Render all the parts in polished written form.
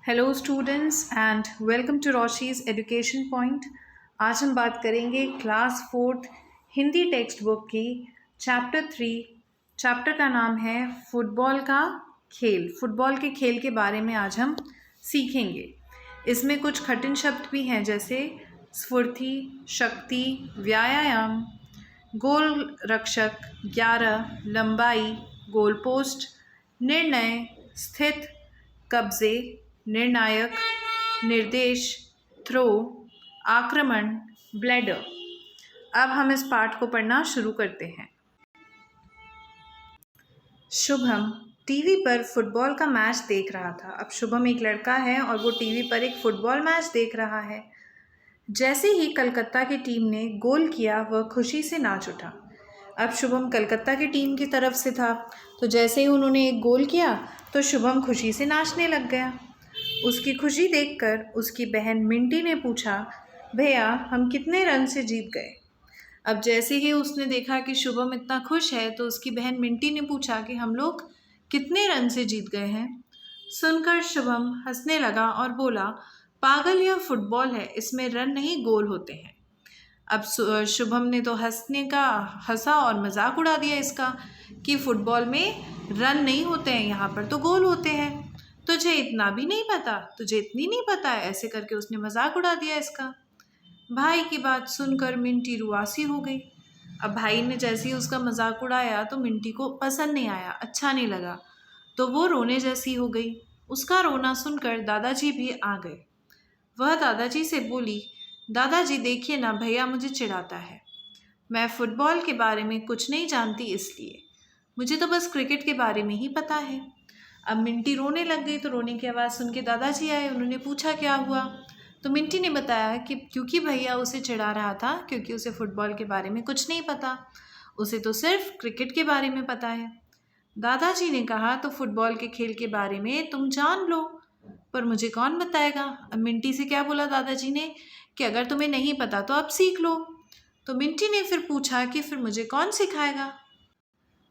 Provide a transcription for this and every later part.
Hello students and welcome to Roshi's Education Point. आज हम बात करेंगे class fourth Hindi text book की चैप्टर 3। चैप्टर का नाम है फुटबॉल का खेल। फुटबॉल के खेल के बारे में आज हम सीखेंगे। इसमें कुछ कठिन शब्द भी हैं जैसे स्फूर्ति, शक्ति, व्यायाम, गोल रक्षक, 11, लंबाई, गोल पोस्ट, निर्णय, स्थित, कब्जे, निर्णायक, निर्देश, थ्रो, आक्रमण, ब्लैडर। अब हम इस पाठ को पढ़ना शुरू करते हैं। शुभम टीवी पर फुटबॉल का मैच देख रहा था। अब शुभम एक लड़का है और वो टीवी पर एक फुटबॉल मैच देख रहा है। जैसे ही कलकत्ता की टीम ने गोल किया वह खुशी से नाच उठा। अब शुभम कलकत्ता की टीम की तरफ से था, तो जैसे ही उन्होंने एक गोल किया तो शुभम खुशी से नाचने लग गया। उसकी खुशी देखकर उसकी बहन मिंटी ने पूछा, भैया हम कितने रन से जीत गए। अब जैसे ही उसने देखा कि शुभम इतना खुश है तो उसकी बहन मिंटी ने पूछा कि हम लोग कितने रन से जीत गए हैं। सुनकर शुभम हंसने लगा और बोला, पागल, यह फुटबॉल है, इसमें रन नहीं गोल होते हैं। अब शुभम ने तो हंसा और मजाक उड़ा दिया इसका कि फुटबॉल में रन नहीं होते हैं, यहाँ पर तो गोल होते हैं। तुझे इतना भी नहीं पता, तुझे इतनी नहीं पता है, ऐसे करके उसने मजाक उड़ा दिया इसका। भाई की बात सुनकर मिंटी रुआसी हो गई। अब भाई ने जैसे ही उसका मजाक उड़ाया तो मिंटी को पसंद नहीं आया, अच्छा नहीं लगा, तो वो रोने जैसी हो गई। उसका रोना सुनकर दादाजी भी आ गए। वह दादाजी से बोली, दादाजी देखिए ना, भैया मुझे चिढ़ाता है। मैं फुटबॉल के बारे में कुछ नहीं जानती, इसलिए मुझे तो बस क्रिकेट के बारे में ही पता है। अब मिंटी रोने लग गई, तो रोने की आवाज़ सुन के दादाजी आए। उन्होंने पूछा क्या हुआ, तो मिंटी ने बताया कि क्योंकि भैया उसे चिढ़ा रहा था क्योंकि उसे फुटबॉल के बारे में कुछ नहीं पता, उसे तो सिर्फ क्रिकेट के बारे में पता है। दादाजी ने कहा, तो फुटबॉल के खेल के बारे में तुम जान लो, पर मुझे कौन बताएगा। अब मिंटी से क्या बोला दादाजी ने कि अगर तुम्हें नहीं पता तो अब सीख लो। तो मिंटी ने फिर पूछा कि फिर मुझे कौन सिखाएगा।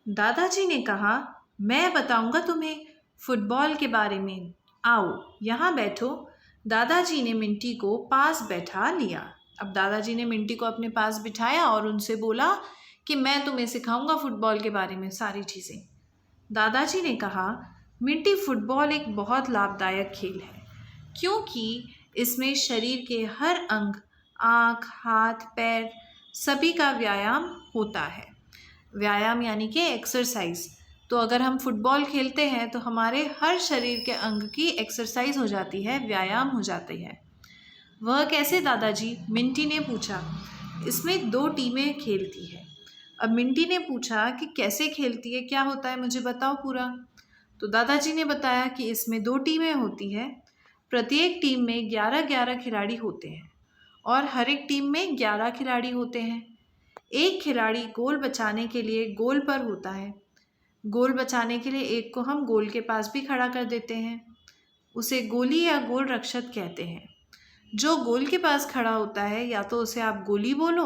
दादाजी ने कहा, मैं बताऊंगा तुम्हें फुटबॉल के बारे में, आओ यहाँ बैठो। दादाजी ने मिंटी को पास बैठा लिया। अब दादाजी ने मिंटी को अपने पास बिठाया और उनसे बोला कि मैं तुम्हें सिखाऊंगा फुटबॉल के बारे में सारी चीज़ें। दादाजी ने कहा, मिंटी, फुटबॉल एक बहुत लाभदायक खेल है क्योंकि इसमें शरीर के हर अंग, आँख, हाथ, पैर, सभी का व्यायाम होता है। व्यायाम यानी कि एक्सरसाइज। तो अगर हम फुटबॉल खेलते हैं तो हमारे हर शरीर के अंग की एक्सरसाइज हो जाती है, व्यायाम हो जाती है। वह कैसे दादाजी, मिंटी ने पूछा। इसमें 2 टीमें खेलती है। अब मिंटी ने पूछा कि कैसे खेलती है, क्या होता है, मुझे बताओ पूरा। तो दादाजी ने बताया कि इसमें 2 टीमें होती है। प्रत्येक टीम में 11-11 खिलाड़ी होते हैं और हर एक टीम में 11 खिलाड़ी होते हैं। एक खिलाड़ी गोल बचाने के लिए गोल पर होता है। गोल बचाने के लिए एक को हम गोल के पास भी खड़ा कर देते हैं, उसे गोली या गोल रक्षक कहते हैं। जो गोल के पास खड़ा होता है या तो उसे आप गोली बोलो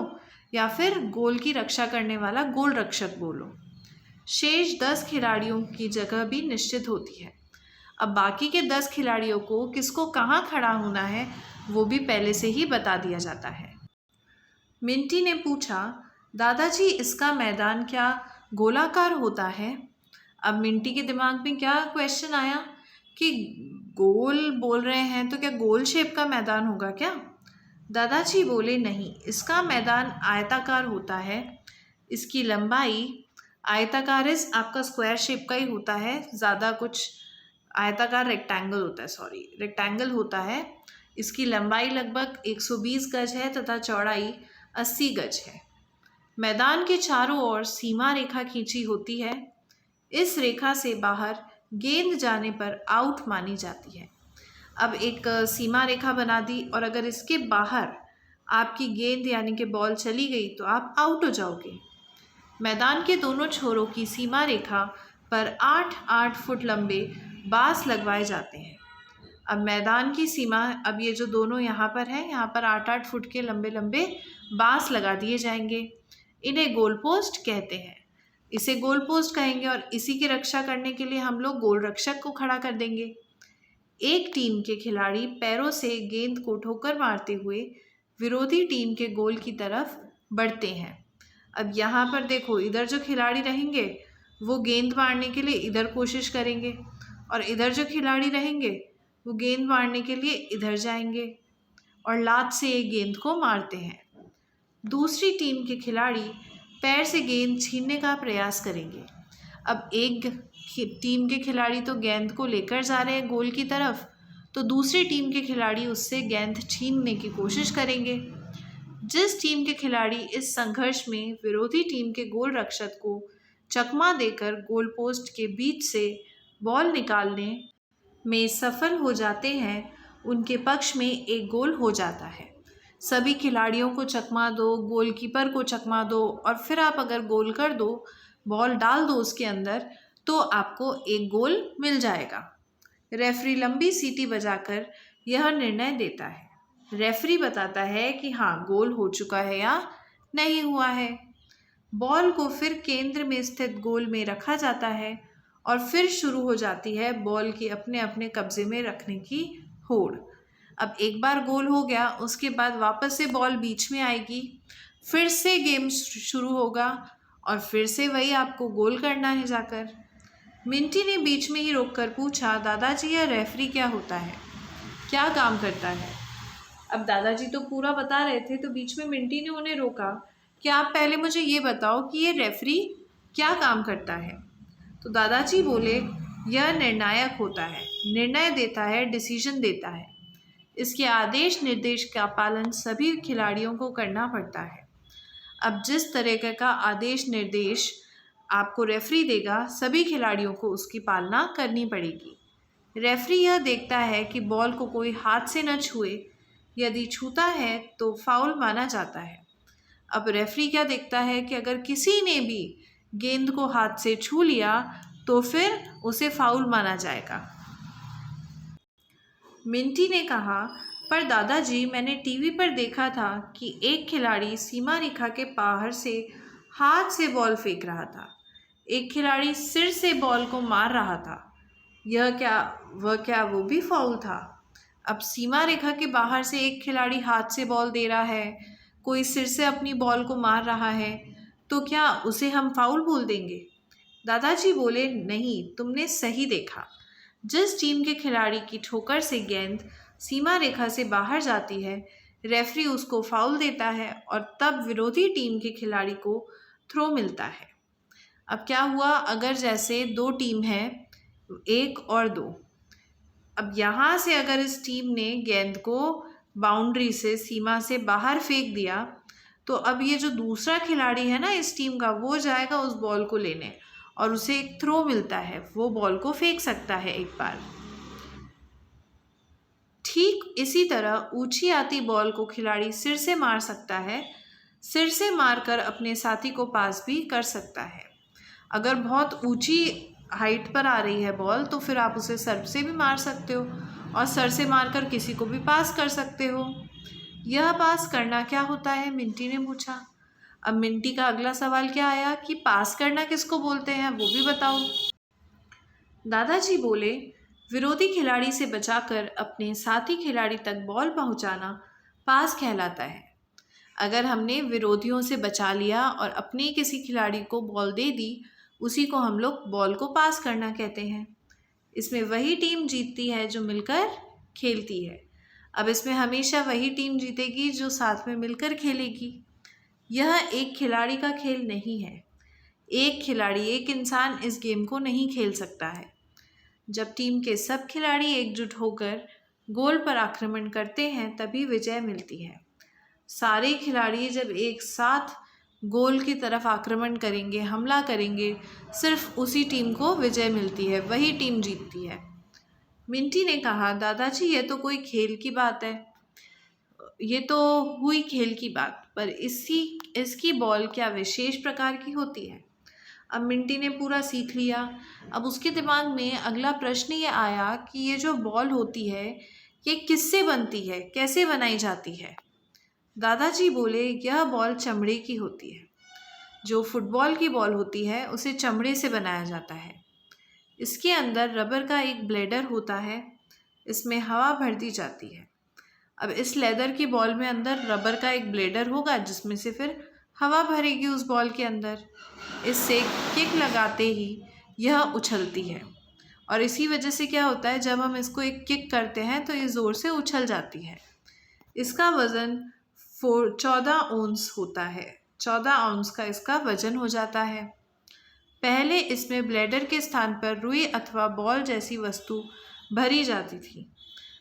या फिर गोल की रक्षा करने वाला गोल रक्षक बोलो। शेष 10 खिलाड़ियों की जगह भी निश्चित होती है। अब बाकी के 10 खिलाड़ियों को किसको कहाँ खड़ा होना है वो भी पहले से ही बता दिया जाता है। मिंटी ने पूछा, दादाजी इसका मैदान क्या गोलाकार होता है। अब मिंटी के दिमाग में क्या क्वेश्चन आया कि गोल बोल रहे हैं तो क्या गोल शेप का मैदान होगा क्या। दादाजी बोले, नहीं, इसका मैदान आयताकार होता है। इसकी लंबाई आयताकार इस आपका स्क्वायर शेप का ही होता है, ज़्यादा कुछ आयताकार रेक्टेंगल होता है, रेक्टेंगल होता है। इसकी लंबाई लगभग 120 गज है तथा चौड़ाई 80 गज है। मैदान के चारों ओर सीमा रेखा खींची होती है। इस रेखा से बाहर गेंद जाने पर आउट मानी जाती है। अब एक सीमा रेखा बना दी और अगर इसके बाहर आपकी गेंद यानी कि बॉल चली गई तो आप आउट हो जाओगे। मैदान के दोनों छोरों की सीमा रेखा पर 8-8 फुट लंबे बांस लगवाए जाते हैं। अब मैदान की सीमा, अब ये जो दोनों यहाँ पर हैं, यहाँ पर 8-8 फुट के लंबे लंबे बांस लगा दिए जाएंगे। इन्हें गोल पोस्ट कहते हैं। इसे गोल पोस्ट कहेंगे और इसी की रक्षा करने के लिए हम लोग गोल रक्षक को खड़ा कर देंगे। एक टीम के खिलाड़ी पैरों से गेंद को ठोकर मारते हुए विरोधी टीम के गोल की तरफ बढ़ते हैं। अब यहाँ पर देखो, इधर जो खिलाड़ी रहेंगे वो गेंद मारने के लिए इधर कोशिश करेंगे और इधर जो खिलाड़ी रहेंगे वो गेंद मारने के लिए इधर जाएंगे और लात से एक गेंद को मारते हैं। दूसरी टीम के खिलाड़ी पैर से गेंद छीनने का प्रयास करेंगे। अब एक टीम के खिलाड़ी तो गेंद को लेकर जा रहे हैं गोल की तरफ, तो दूसरी टीम के खिलाड़ी उससे गेंद छीनने की कोशिश करेंगे। जिस टीम के खिलाड़ी इस संघर्ष में विरोधी टीम के गोल रक्षक को चकमा देकर गोल पोस्ट के बीच से बॉल निकालने में सफल हो जाते हैं, उनके पक्ष में एक गोल हो जाता है। सभी खिलाड़ियों को चकमा दो, गोलकीपर को चकमा दो और फिर आप अगर गोल कर दो, बॉल डाल दो उसके अंदर, तो आपको एक गोल मिल जाएगा। रेफरी लंबी सीटी बजाकर यह निर्णय देता है। रेफरी बताता है कि हाँ, गोल हो चुका है या नहीं हुआ है। बॉल को फिर केंद्र में स्थित गोल में रखा जाता है और फिर शुरू हो जाती है बॉल की अपने अपने कब्जे में रखने की होड़। अब एक बार गोल हो गया, उसके बाद वापस से बॉल बीच में आएगी, फिर से गेम शुरू होगा और फिर से वही आपको गोल करना है जाकर। मिंटी ने बीच में ही रोककर पूछा, दादाजी यह रेफरी क्या होता है, क्या काम करता है? अब दादाजी तो पूरा बता रहे थे, तो बीच में मिंटी ने उन्हें रोका कि आप पहले मुझे ये बताओ कि ये रेफरी क्या काम करता है। तो दादाजी बोले, यह निर्णायक होता है, निर्णय देता है, डिसीजन देता है। इसके आदेश निर्देश का पालन सभी खिलाड़ियों को करना पड़ता है। अब जिस तरह का आदेश निर्देश आपको रेफरी देगा, सभी खिलाड़ियों को उसकी पालना करनी पड़ेगी। रेफरी यह देखता है कि बॉल को कोई हाथ से न छुए, यदि छूता है तो फाउल माना जाता है। अब रेफरी क्या देखता है कि अगर किसी ने भी गेंद को हाथ से छू लिया तो फिर उसे फाउल माना जाएगा। मिंटी ने कहा, पर दादाजी मैंने टीवी पर देखा था कि एक खिलाड़ी सीमा रेखा के बाहर से हाथ से बॉल फेंक रहा था, एक खिलाड़ी सिर से बॉल को मार रहा था, वो भी फाउल था? अब सीमा रेखा के बाहर से एक खिलाड़ी हाथ से बॉल दे रहा है, कोई सिर से अपनी बॉल को मार रहा है, तो क्या उसे हम फाउल बोल देंगे? दादाजी बोले, नहीं, तुमने सही देखा। जिस टीम के खिलाड़ी की ठोकर से गेंद सीमा रेखा से बाहर जाती है, रेफरी उसको फाउल देता है और तब विरोधी टीम के खिलाड़ी को थ्रो मिलता है। अब क्या हुआ, अगर जैसे दो टीम है, 1 और 2, अब यहाँ से अगर इस टीम ने गेंद को बाउंड्री से, सीमा से बाहर फेंक दिया, तो अब ये जो दूसरा खिलाड़ी है ना इस टीम का, वो जाएगा उस बॉल को लेने और उसे एक थ्रो मिलता है, वो बॉल को फेंक सकता है एक बार। ठीक इसी तरह ऊंची आती बॉल को खिलाड़ी सिर से मार सकता है, सिर से मारकर अपने साथी को पास भी कर सकता है। अगर बहुत ऊंची हाइट पर आ रही है बॉल, तो फिर आप उसे सर से भी मार सकते हो और सर से मारकर किसी को भी पास कर सकते हो। यह पास करना क्या होता है, मिंटी ने पूछा। अब मिंटी का अगला सवाल क्या आया कि पास करना किसको बोलते हैं, वो भी बताओ। दादाजी बोले, विरोधी खिलाड़ी से बचाकर अपने साथी खिलाड़ी तक बॉल पहुंचाना पास कहलाता है। अगर हमने विरोधियों से बचा लिया और अपने किसी खिलाड़ी को बॉल दे दी, उसी को हम लोग बॉल को पास करना कहते हैं। इसमें वही टीम जीतती है जो मिलकर खेलती है। अब इसमें हमेशा वही टीम जीतेगी जो साथ में मिलकर खेलेगी। यह एक खिलाड़ी का खेल नहीं है। एक खिलाड़ी, एक इंसान इस गेम को नहीं खेल सकता है। जब टीम के सब खिलाड़ी एकजुट होकर गोल पर आक्रमण करते हैं, तभी विजय मिलती है। सारे खिलाड़ी जब एक साथ गोल की तरफ आक्रमण करेंगे, हमला करेंगे, सिर्फ उसी टीम को विजय मिलती है, वही टीम जीतती है। मिंटी ने कहा, दादाजी ये तो कोई खेल की बात है, ये तो हुई खेल की बात, पर इसकी बॉल क्या विशेष प्रकार की होती है? अब मिंटी ने पूरा सीख लिया। अब उसके दिमाग में अगला प्रश्न ये आया कि ये जो बॉल होती है, ये किससे बनती है, कैसे बनाई जाती है? दादाजी बोले, यह बॉल चमड़े की होती है। जो फुटबॉल की बॉल होती है उसे चमड़े से बनाया जाता है। इसके अंदर रबर का एक ब्लेडर होता है। इसमें हवा भर दी जाती है। अब इस लेदर की बॉल में अंदर रबर का एक ब्लेडर होगा जिसमें से फिर हवा भरेगी उस बॉल के अंदर। इससे किक लगाते ही यह उछलती है और इसी वजह से क्या होता है, जब हम इसको एक किक करते हैं तो ये ज़ोर से उछल जाती है। इसका वज़न 14 औंस होता है। 14 औंस का इसका वज़न हो जाता है। पहले इसमें ब्लेडर के स्थान पर रुई अथवा बॉल जैसी वस्तु भरी जाती थी।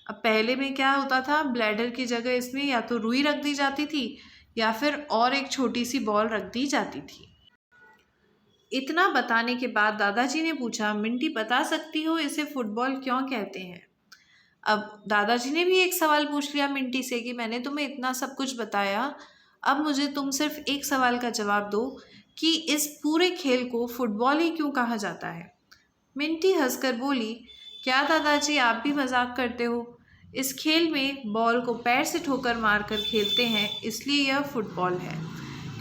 अब पहले में क्या होता था, ब्लैडर की जगह इसमें या तो रुई रख दी जाती थी या फिर और एक छोटी सी बॉल रख दी जाती थी। इतना बताने के बाद दादाजी ने पूछा, मिंटी बता सकती हो इसे फुटबॉल क्यों कहते हैं? अब दादाजी ने भी एक सवाल पूछ लिया मिंटी से कि मैंने तुम्हें इतना सब कुछ बताया, अब मुझे तुम सिर्फ एक सवाल का जवाब दो कि इस पूरे खेल को फुटबॉल ही क्यों कहा जाता है? मिंटी हंसकर बोली, क्या दादाजी आप भी मजाक करते हो? इस खेल में बॉल को पैर से ठोकर मारकर खेलते हैं, इसलिए यह फुटबॉल है।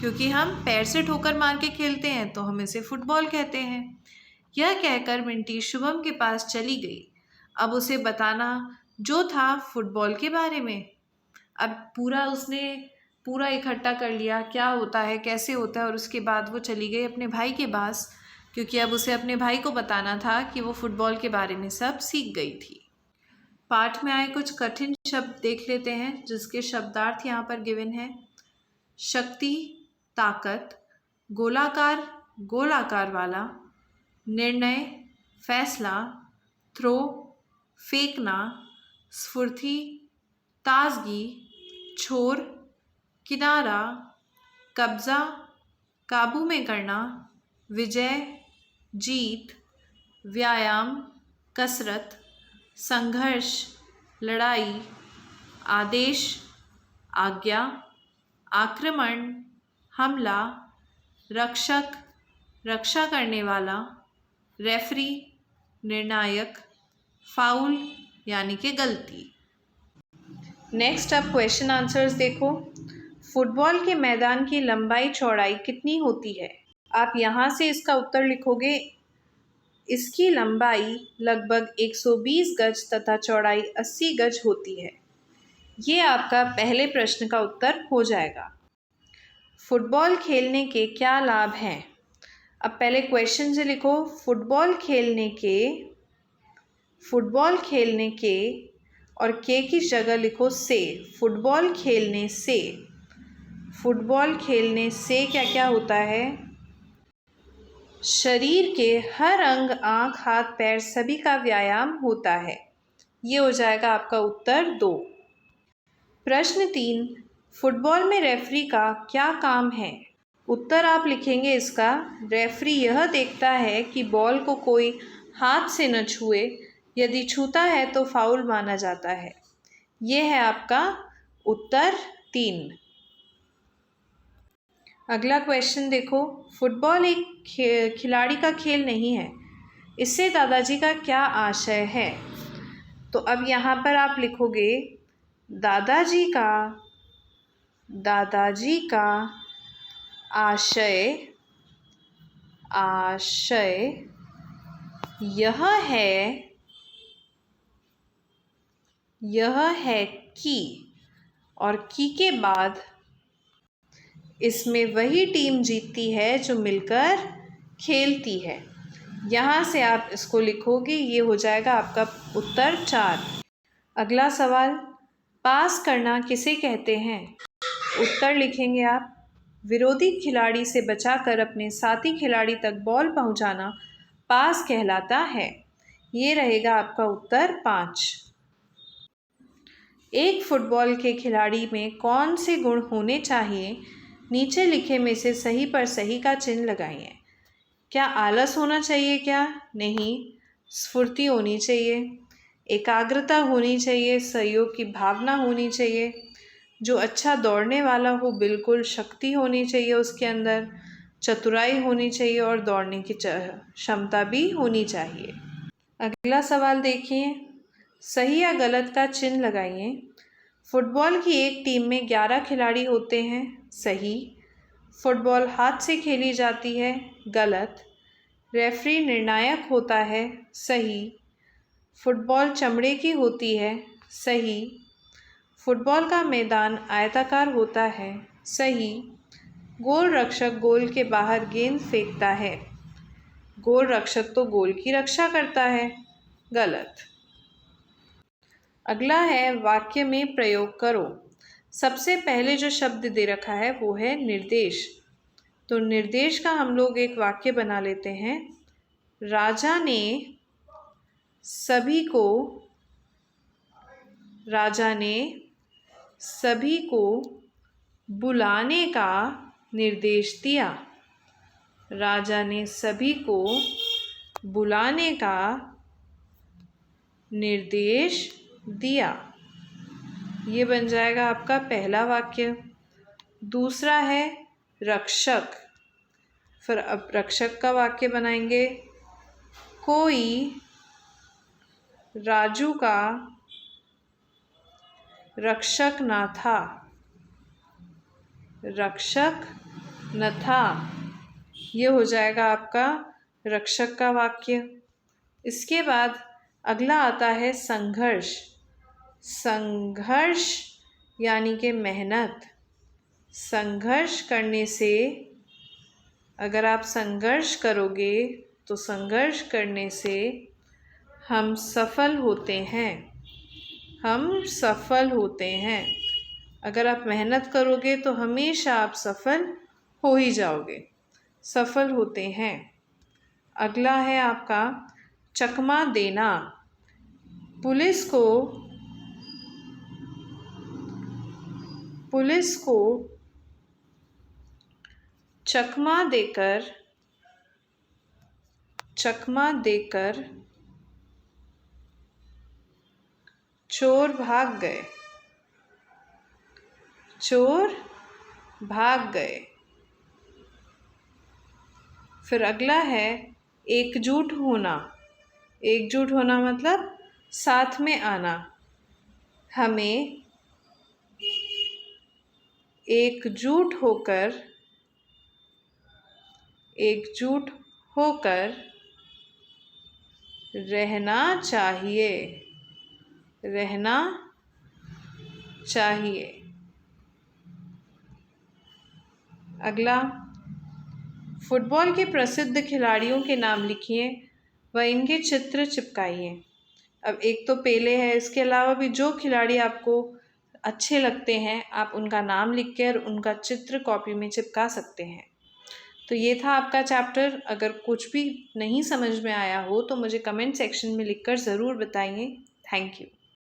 क्योंकि हम पैर से ठोकर मार के खेलते हैं तो हम इसे फुटबॉल कहते हैं। यह कहकर मिंटी शुभम के पास चली गई। अब उसे बताना जो था फुटबॉल के बारे में। अब उसने पूरा इकट्ठा कर लिया, क्या होता है, कैसे होता है, और उसके बाद वो चली गई अपने भाई के पास, क्योंकि अब उसे अपने भाई को बताना था कि वो फुटबॉल के बारे में सब सीख गई थी। पाठ में आए कुछ कठिन शब्द देख लेते हैं जिसके शब्दार्थ यहाँ पर गिवन है। शक्ति, ताकत, गोलाकार, गोलाकार वाला, निर्णय, फैसला, थ्रो, फेंकना, स्फूर्ति, ताजगी, छोर, किनारा, कब्जा, काबू में करना, विजय, जीत, व्यायाम, कसरत, संघर्ष, लड़ाई, आदेश, आज्ञा, आक्रमण, हमला, रक्षक, रक्षा करने वाला, रेफरी, निर्णायक, फाउल यानी कि गलती। नेक्स्ट अब क्वेश्चन आंसर्स देखो। फुटबॉल के मैदान की लंबाई चौड़ाई कितनी होती है? आप यहाँ से इसका उत्तर लिखोगे। इसकी लंबाई लगभग 120 गज तथा चौड़ाई 80 गज होती है। ये आपका पहले प्रश्न का उत्तर हो जाएगा। फुटबॉल खेलने के क्या लाभ हैं? अब पहले क्वेश्चन से लिखो, फुटबॉल खेलने के और के की जगह लिखो से। फुटबॉल खेलने से क्या क्या होता है? शरीर के हर अंग, आँख, हाथ, पैर सभी का व्यायाम होता है। ये हो जाएगा आपका उत्तर 2। प्रश्न 3, फुटबॉल में रेफरी का क्या काम है? उत्तर आप लिखेंगे इसका, रेफरी यह देखता है कि बॉल को कोई हाथ से न छुए, यदि छूता है तो फाउल माना जाता है। ये है आपका उत्तर 3। अगला क्वेश्चन देखो, फुटबॉल एक खिलाड़ी का खेल नहीं है, इससे दादाजी का क्या आशय है? तो अब यहाँ पर आप लिखोगे, दादाजी का आशय यह है कि, और की के बाद इसमें वही टीम जीतती है जो मिलकर खेलती है। यहाँ से आप इसको लिखोगे, ये हो जाएगा आपका उत्तर 4। अगला सवाल, पास करना किसे कहते हैं? उत्तर लिखेंगे आप, विरोधी खिलाड़ी से बचाकर अपने साथी खिलाड़ी तक बॉल पहुंचाना पास कहलाता है। ये रहेगा आपका उत्तर 5। एक फुटबॉल के खिलाड़ी में कौन से गुण होने चाहिए? नीचे लिखे में से सही पर सही का चिन्ह लगाइए। क्या आलस होना चाहिए? क्या नहीं। स्फूर्ति होनी चाहिए, एकाग्रता होनी चाहिए, सहयोग की भावना होनी चाहिए, जो अच्छा दौड़ने वाला हो बिल्कुल शक्ति होनी चाहिए उसके अंदर, चतुराई होनी चाहिए और दौड़ने की क्षमता भी होनी चाहिए। अगला सवाल देखिए, सही या गलत का चिन्ह लगाइए। फुटबॉल की एक टीम में 11 खिलाड़ी होते हैं। सही। फुटबॉल हाथ से खेली जाती है। गलत। रेफरी निर्णायक होता है। सही। फुटबॉल चमड़े की होती है। सही। फुटबॉल का मैदान आयताकार होता है। सही। गोल रक्षक गोल के बाहर गेंद फेंकता है। गोल रक्षक तो गोल की रक्षा करता है। गलत। अगला है वाक्य में प्रयोग करो। सबसे पहले जो शब्द दे रखा है वो है निर्देश। तो निर्देश का हम लोग एक वाक्य बना लेते हैं। राजा ने सभी को बुलाने का निर्देश दिया। राजा ने सभी को बुलाने का निर्देश दिया। ये बन जाएगा आपका पहला वाक्य। दूसरा है रक्षक। फिर अब रक्षक का वाक्य बनाएंगे। कोई राजू का रक्षक न था। रक्षक न था, ये हो जाएगा आपका रक्षक का वाक्य। इसके बाद अगला आता है संघर्ष। संघर्ष यानी कि मेहनत। संघर्ष करने से, अगर आप संघर्ष करोगे तो संघर्ष करने से हम सफल होते हैं। हम सफल होते हैं। अगर आप मेहनत करोगे तो हमेशा आप सफल हो ही जाओगे। सफल होते हैं। अगला है आपका चकमा देना। पुलिस को चकमा देकर चोर भाग गए। चोर भाग गए। फिर अगला है एकजुट होना। एकजुट होना मतलब साथ में आना। हमें एकजुट होकर रहना चाहिए। रहना चाहिए। अगला, फुटबॉल के प्रसिद्ध खिलाड़ियों के नाम लिखिए व इनके चित्र चिपकाइए। अब एक तो पेले है, इसके अलावा भी जो खिलाड़ी आपको अच्छे लगते हैं आप उनका नाम लिख कर उनका चित्र कॉपी में चिपका सकते हैं। तो ये था आपका चैप्टर। अगर कुछ भी नहीं समझ में आया हो तो मुझे कमेंट सेक्शन में लिखकर ज़रूर बताइए। Thank you.